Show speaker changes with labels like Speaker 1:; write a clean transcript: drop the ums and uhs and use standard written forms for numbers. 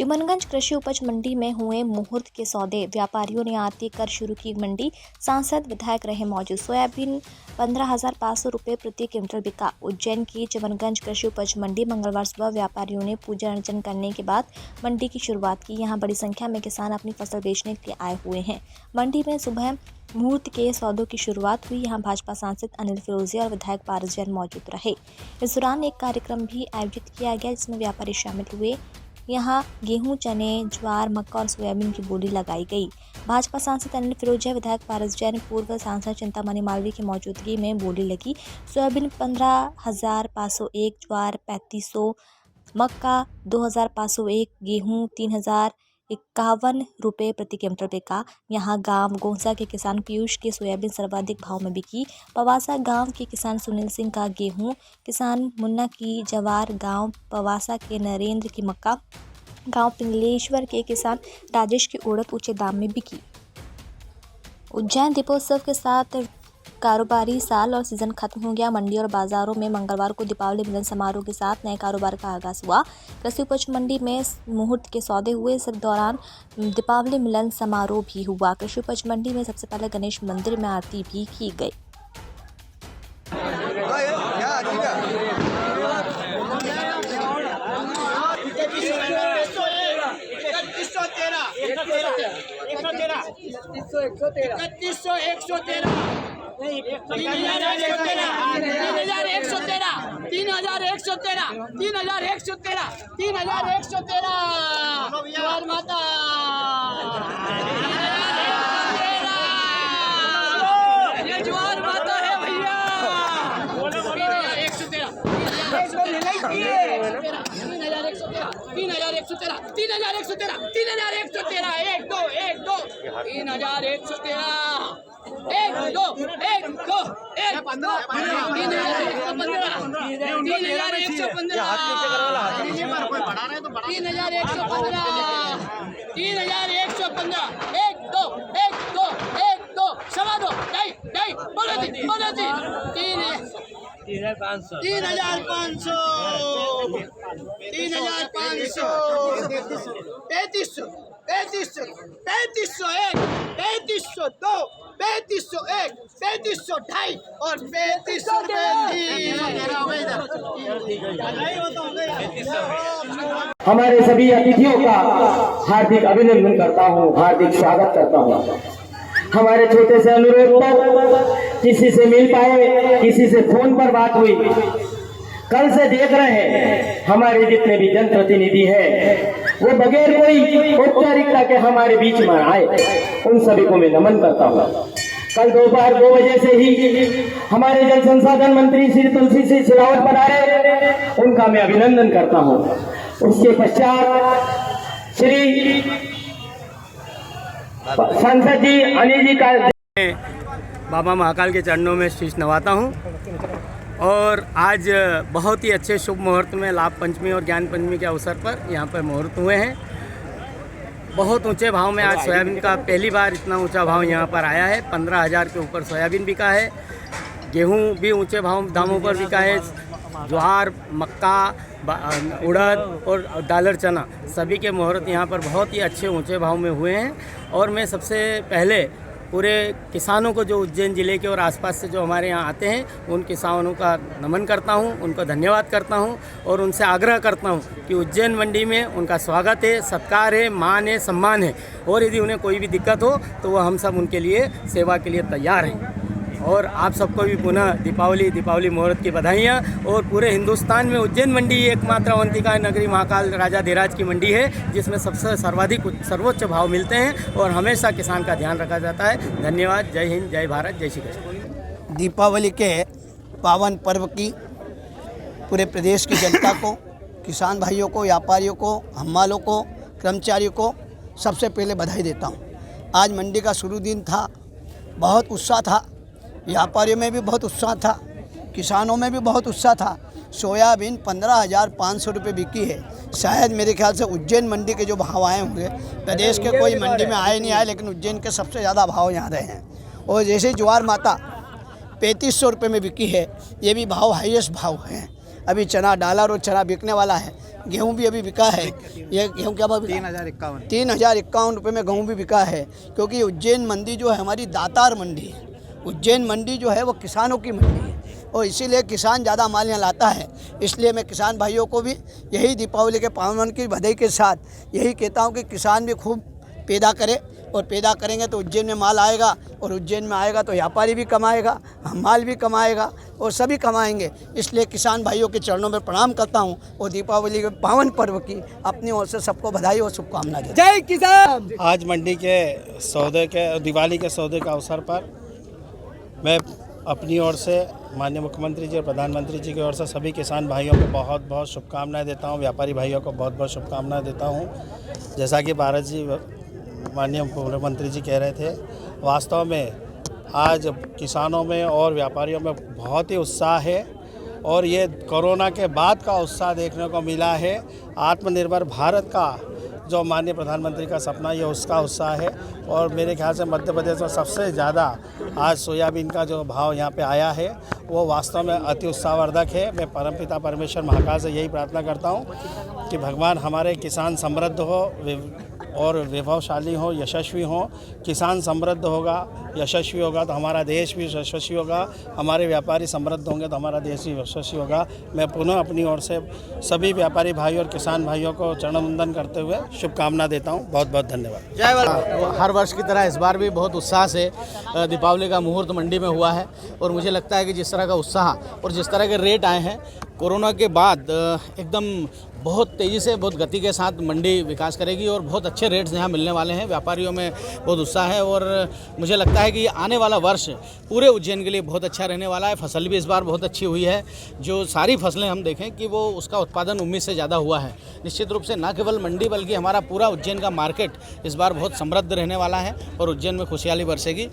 Speaker 1: चिमनगंज कृषि उपज मंडी में हुए मुहूर्त के सौदे, व्यापारियों ने आरती कर शुरू की मंडी। सांसद विधायक रहे मौजूद। सोयाबीन 15,500 रुपये प्रति क्विंटल बिका। उज्जैन की चिमनगंज कृषि उपज मंडी मंगलवार सुबह व्यापारियों ने पूजा अर्चन करने के बाद मंडी की शुरुआत की। यहां बड़ी संख्या में किसान अपनी फसल बेचने के लिए आए हुए हैं। मंडी में सुबह मुहूर्त के सौदों की शुरुआत हुई। यहां भाजपा सांसद अनिल फिरोजिया और विधायक पारस जैन मौजूद रहे। इस दौरान एक कार्यक्रम भी आयोजित किया गया जिसमें व्यापारी शामिल हुए। यहां गेहूं, चने, ज्वार, मक्का और सोयाबीन की बोली लगाई गई। भाजपा सांसद अनिल फिरोजिया, विधायक पारस जैन, पूर्व सांसद चिंतामणि मालवीय की मौजूदगी में बोली लगी। सोयाबीन 15,501, ज्वार 3,500, मक्का 2,501, गेहूं 3,051 रुपये प्रति क्विंटल बिका। यहाँ गांव गोंसा के किसान पीयूष की सोयाबीन सर्वाधिक भाव में बिकी। पवासा गांव के किसान सुनील सिंह का गेहूं, किसान मुन्ना की जवार, गांव पवासा के नरेंद्र की मक्का, गांव पिंगलेश्वर के किसान राजेश की उड़द ऊंचे दाम में बिकी। उज्जैन दीपोत्सव के साथ कारोबारी साल और सीजन खत्म हो गया। मंडी और बाजारों में मंगलवार को दीपावली मिलन समारोह के साथ नए कारोबार का आगाज हुआ। कृषि उपज मंडी में मुहूर्त के सौदे हुए। इस दौरान दीपावली मिलन समारोह भी हुआ। कृषि उपज मंडी में सबसे पहले गणेश मंदिर में आरती भी की गई।
Speaker 2: हमारे सभी अतिथियों का हार्दिक अभिनंदन करता हूँ, हार्दिक स्वागत करता हूँ। हमारे छोटे से अनुरोध पर किसी से मिल पाए, किसी से फोन पर बात हुई। कल से देख रहे हैं हमारे जितने भी जनप्रतिनिधि हैं वो बगैर कोई औपचारिकता के हमारे बीच में आए, उन सभी को मैं नमन करता हूँ। कल दोपहर 2 बजे से ही हमारे जल संसाधन मंत्री श्री तुलसी सिंह सिलावट पधारे, उनका मैं अभिनंदन करता हूँ। उसके पश्चात श्री सांसद जी अनिल जी का
Speaker 3: बाबा महाकाल के चरणों में शीश नवाता हूँ। और आज बहुत ही अच्छे शुभ मुहूर्त में लाभ पंचमी और ज्ञान पंचमी के अवसर पर यहाँ पर मुहूर्त हुए हैं। बहुत ऊंचे भाव में आज सोयाबीन का पहली बार इतना ऊंचा भाव यहाँ पर आया है। 15,000 के ऊपर सोयाबीन बिका है। गेहूँ भी ऊंचे भाव दामों पर बिका है। ज्वार, मक्का, उड़द और दालर चना सभी के मुहूर्त यहाँ पर बहुत ही अच्छे ऊंचे भाव में हुए हैं। और मैं सबसे पहले पूरे किसानों को जो उज्जैन ज़िले के और आसपास से जो हमारे यहाँ आते हैं उन किसानों का नमन करता हूँ, उनको धन्यवाद करता हूँ और उनसे आग्रह करता हूँ कि उज्जैन मंडी में उनका स्वागत है, सत्कार है, मान है, सम्मान है। और यदि उन्हें कोई भी दिक्कत हो तो वो हम सब उनके लिए सेवा के लिए तैयार हैं। और आप सबको भी पुनः दीपावली मुहूर्त की बधाइयाँ। और पूरे हिंदुस्तान में उज्जैन मंडी एकमात्र अवंतिका नगरी महाकाल राजाधिराज की मंडी है जिसमें सबसे सर्वोच्च भाव मिलते हैं और हमेशा किसान का ध्यान रखा जाता है। धन्यवाद। जय हिंद, जय भारत, जय श्री कृष्ण।
Speaker 4: दीपावली के पावन पर्व की पूरे प्रदेश की जनता को, किसान भाइयों को, व्यापारियों को, हम्मालों को, कर्मचारियों को सबसे पहले बधाई देता हूँ। आज मंडी का शुरू दिन था, बहुत उत्साह था। व्यापारियों में भी बहुत उत्साह था, किसानों में भी बहुत उत्साह था। सोयाबीन 15,500 रुपये बिकी है। शायद मेरे ख्याल से उज्जैन मंडी के जो भाव आए होंगे, प्रदेश के कोई मंडी में आए नहीं आए, लेकिन उज्जैन के सबसे ज़्यादा भाव यहाँ रहे हैं। और जैसे ज्वार माता 3,500 रुपये में बिकी है, ये भी भाव हाईएस्ट भाव हैं। अभी चना डाला और चना बिकने वाला है। गेहूं भी अभी बिका है। ये गेहूं क्या भाव बिका? 3,051 रुपये में गेहूं भी बिका है। क्योंकि उज्जैन मंडी जो है हमारी दातार मंडी है। उज्जैन मंडी जो है वो किसानों की मंडी है और इसीलिए किसान ज़्यादा माल यहाँ लाता है। इसलिए मैं किसान भाइयों को भी यही दीपावली के पावन की बधाई के साथ यही कहता हूँ कि किसान भी खूब पैदा करे और पैदा करेंगे तो उज्जैन में माल आएगा और उज्जैन में आएगा तो व्यापारी भी कमाएगा, माल भी कमाएगा और सभी कमाएंगे। इसलिए किसान भाइयों के चरणों में प्रणाम करता हूँ और दीपावली के पावन पर्व की अपनी ओर से सबको बधाई और शुभकामनाएं देता हूं।
Speaker 5: जय किसान।
Speaker 6: आज मंडी के सौदे के दिवाली के सौदे के अवसर पर मैं अपनी ओर से माननीय मुख्यमंत्री जी और प्रधानमंत्री जी की ओर से सभी किसान भाइयों को बहुत बहुत शुभकामनाएं देता हूं। व्यापारी भाइयों को बहुत बहुत शुभकामनाएं देता हूं। जैसा कि भारत जी माननीय मुख्यमंत्री जी कह रहे थे, वास्तव में आज किसानों में और व्यापारियों में बहुत ही उत्साह है और ये कोरोना के बाद का उत्साह देखने को मिला है। आत्मनिर्भर भारत का जो माननीय प्रधानमंत्री का सपना ये उसका उत्साह है और मेरे ख्याल से मध्य प्रदेश में सबसे ज़्यादा आज सोयाबीन का जो भाव यहाँ पे आया है वो वास्तव में अति उत्साहवर्धक है। मैं परमपिता परमेश्वर महाकाल से यही प्रार्थना करता हूँ कि भगवान हमारे किसान समृद्ध हो और वैभवशाली हो, यशस्वी हो। किसान समृद्ध होगा, यशस्वी होगा तो हमारा देश भी यशस्वी होगा। हमारे व्यापारी समृद्ध होंगे तो हमारा देश भी यशस्वी होगा। मैं पुनः अपनी ओर से सभी व्यापारी भाई और किसान भाइयों को चरण वंदन करते हुए शुभकामना देता हूँ। बहुत बहुत धन्यवाद।
Speaker 5: जय। हर वर्ष की तरह इस बार भी बहुत उत्साह से दीपावली का मुहूर्त मंडी में हुआ है और मुझे लगता है कि जिस तरह का उत्साह और जिस तरह के रेट आए हैं कोरोना के बाद एकदम बहुत तेज़ी से बहुत गति के साथ मंडी विकास करेगी और बहुत अच्छे रेट्स यहाँ मिलने वाले हैं। व्यापारियों में बहुत उत्साह है और मुझे लगता है कि आने वाला वर्ष पूरे उज्जैन के लिए बहुत अच्छा रहने वाला है। फसल भी इस बार बहुत अच्छी हुई है। जो सारी फसलें हम देखें कि वो उसका उत्पादन उम्मीद से ज़्यादा हुआ है। निश्चित रूप से न केवल मंडी बल्कि हमारा पूरा उज्जैन का मार्केट इस बार बहुत समृद्ध रहने वाला है और उज्जैन में खुशहाली बरसेगी।